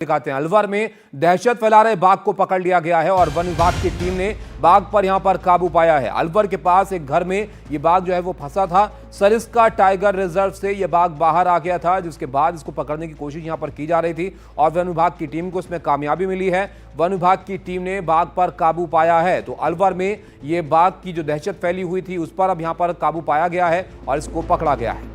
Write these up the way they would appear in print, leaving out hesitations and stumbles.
दिखाते हैं। अलवर में दहशत फैला रहे बाघ को पकड़ लिया गया है और वन विभाग की टीम ने बाघ पर यहां पर काबू पाया है। अलवर के पास एक घर में ये बाघ जो है वो फंसा था। सरिस्का टाइगर रिजर्व से ये बाघ बाहर आ गया था, जिसके बाद इसको पकड़ने की कोशिश यहां पर की जा रही थी और वन विभाग की टीम को इसमें कामयाबी मिली है। वन विभाग की टीम ने बाघ पर काबू पाया है। तो अलवर में ये बाघ की जो दहशत फैली हुई थी उस पर अब यहां पर काबू पाया गया है और इसको पकड़ा गया है।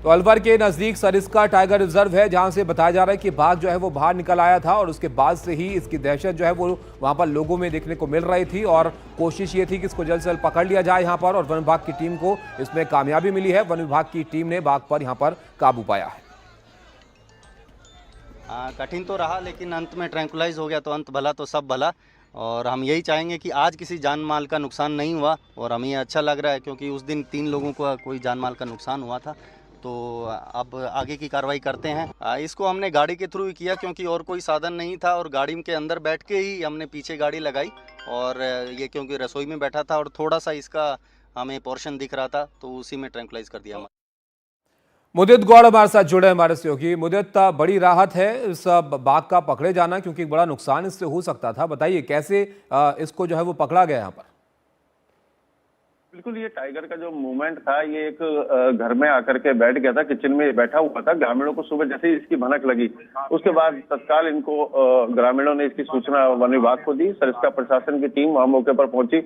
तो अलवर के नजदीक सरिस्का टाइगर रिजर्व है, जहां से बताया जा रहा है कि बाघ जो है वो बाहर निकल आया था और उसके बाद से ही इसकी दहशत जो है वो वहां पर लोगों में देखने को मिल रही थी और कोशिश ये थी कि इसको जल्द से जल्द पकड़ लिया जाए यहां पर, और वन विभाग की टीम को इसमें कामयाबी मिली है। वन विभाग की टीम ने बाघ पर यहां पर काबू पाया है। कठिन तो रहा, लेकिन अंत में ट्रैंकुलाइज हो गया, तो अंत भला तो सब भला। और हम यही चाहेंगे कि आज किसी जान माल का नुकसान नहीं हुआ और हमें अच्छा लग रहा है, क्योंकि उस दिन 3 लोगों को कोई जान माल का नुकसान हुआ था। तो अब आगे की कार्रवाई करते हैं। इसको हमने गाड़ी के थ्रू ही किया, क्योंकि और कोई साधन नहीं था और गाड़ी के अंदर बैठ के ही हमने पीछे गाड़ी लगाई। और ये क्योंकि रसोई में बैठा था और थोड़ा सा इसका हमें पोर्शन दिख रहा था, तो उसी में ट्रैंकुलाइज कर दिया। मुदित गौड़ हमारे साथ जुड़े हमारे सहयोगी। मुदित, बड़ी राहत है इस बाघ का पकड़े जाना, क्योंकि बड़ा नुकसान इससे हो सकता था। बताइए कैसे इसको जो है वो पकड़ा गया यहाँ पर? बिल्कुल, ये टाइगर का जो मूवमेंट था, ये एक घर में आकर के बैठ गया था, किचन में बैठा हुआ था। ग्रामीणों को सुबह जैसे ही इसकी भनक लगी, उसके बाद तत्काल इनको ग्रामीणों ने इसकी सूचना वन विभाग को दी। सरिस्का प्रशासन की टीम वहां मौके पर पहुंची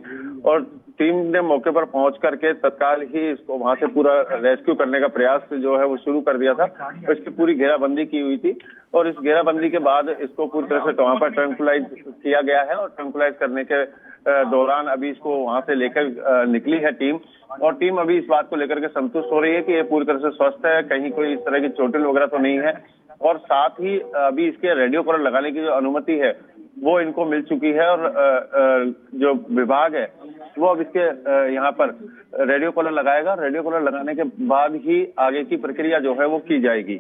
और टीम ने मौके पर पहुंच करके तत्काल ही इसको वहां से पूरा रेस्क्यू करने का प्रयास जो है वो शुरू कर दिया था। तो इसकी पूरी घेराबंदी की हुई थी और इस घेराबंदी के बाद इसको पूरी तरह से वहां पर ट्रैंकुलाइज किया गया है और ट्रैंकुलाइज करने के दौरान अभी इसको वहां से लेकर निकली है टीम। और टीम अभी इस बात को लेकर के संतुष्ट हो रही है कि ये पूरी तरह से स्वस्थ है, कहीं कोई इस तरह की चोटें वगैरह तो नहीं है। और साथ ही अभी इसके रेडियो कॉलर लगाने की जो अनुमति है वो इनको मिल चुकी है और जो विभाग है वो अब इसके यहाँ पर रेडियो कॉलर लगाएगा। रेडियो कॉलर लगाने के बाद ही आगे की प्रक्रिया जो है वो की जाएगी।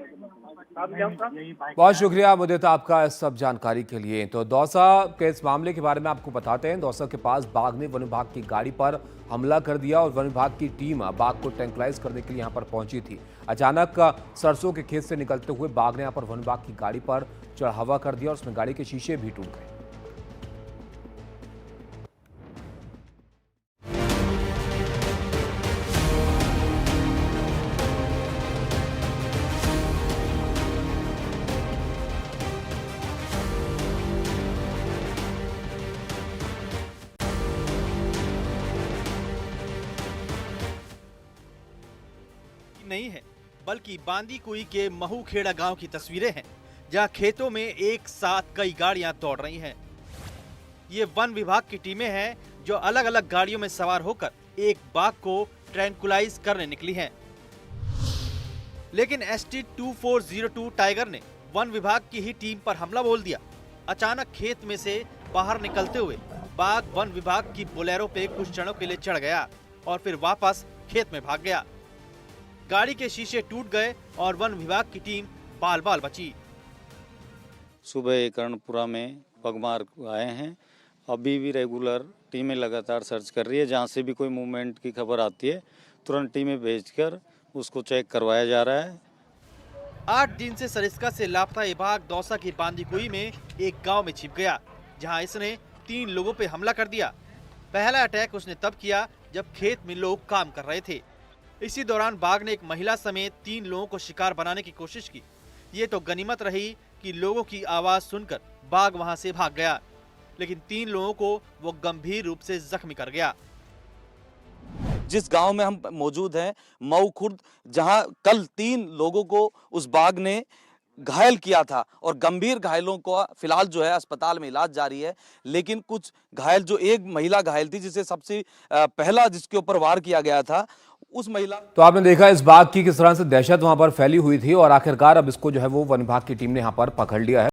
बहुत शुक्रिया मुदित आपका इस सब जानकारी के लिए। तो दौसा के इस मामले के बारे में आपको बताते हैं। दौसा के पास बाघ ने वन विभाग की गाड़ी पर हमला कर दिया और वन विभाग की टीम बाघ को ट्रैंकुलाइज करने के लिए यहां पर पहुंची थी। अचानक सरसों के खेत से निकलते हुए बाघ ने यहां पर वन विभाग की गाड़ी पर चढ़ावा कर दिया और उसमें गाड़ी के शीशे भी टूट गए। नहीं है, बल्कि बांदीकुई के महूखेड़ा गांव की तस्वीरें हैं, जहां खेतों में एक साथ कई गाड़ियां दौड़ रही हैं। ये वन विभाग की टीमें हैं जो अलग अलग गाड़ियों में सवार होकर एक बाघ को ट्रैंकुलाइज करने निकली हैं। लेकिन ST-2402 टाइगर ने वन विभाग की ही टीम पर हमला बोल दिया। अचानक खेत में से बाहर निकलते हुए बाघ वन विभाग की बोलेरो पे कुछ क्षणों के लिए चढ़ गया और फिर वापस खेत में भाग गया। गाड़ी के शीशे टूट गए और वन विभाग की टीम बाल बाल बची। सुबह कर्णपुरा में पगमार आए हैं। अभी भी रेगुलर टीमें लगातार सर्च कर रही है। जहां से भी कोई मूवमेंट की खबर आती है तुरंत टीमें भेजकर उसको चेक करवाया जा रहा है। 8 दिन से सरिस्का से लापता ये बाघ दौसा की बांदीकुई में एक गांव में छिप गया, जहां इसने 3 लोगों पे हमला कर दिया। पहला अटैक उसने तब किया जब खेत में लोग काम कर रहे थे। इसी दौरान बाघ ने एक महिला समेत 3 लोगों को शिकार बनाने की कोशिश की। ये तो गनीमत रही कि लोगों की आवाज सुनकर बाघ वहां से भाग गया, लेकिन 3 लोगों को वो गंभीर रूप से जख्मी कर गया। जिस गांव में हम मौजूद हैं, मऊ खुर्द, जहां कल 3 लोगों को उस बाघ ने घायल किया था और गंभीर घायलों को फिलहाल जो है अस्पताल में इलाज जारी है। लेकिन कुछ घायल, जो एक महिला घायल थी जिसे सबसे पहला जिसके ऊपर वार किया गया था, उस महिला। तो आपने देखा इस बाघ की किस तरह से दहशत वहां पर फैली हुई थी और आखिरकार अब इसको जो है वो वन विभाग की टीम ने यहां पर पकड़ लिया है।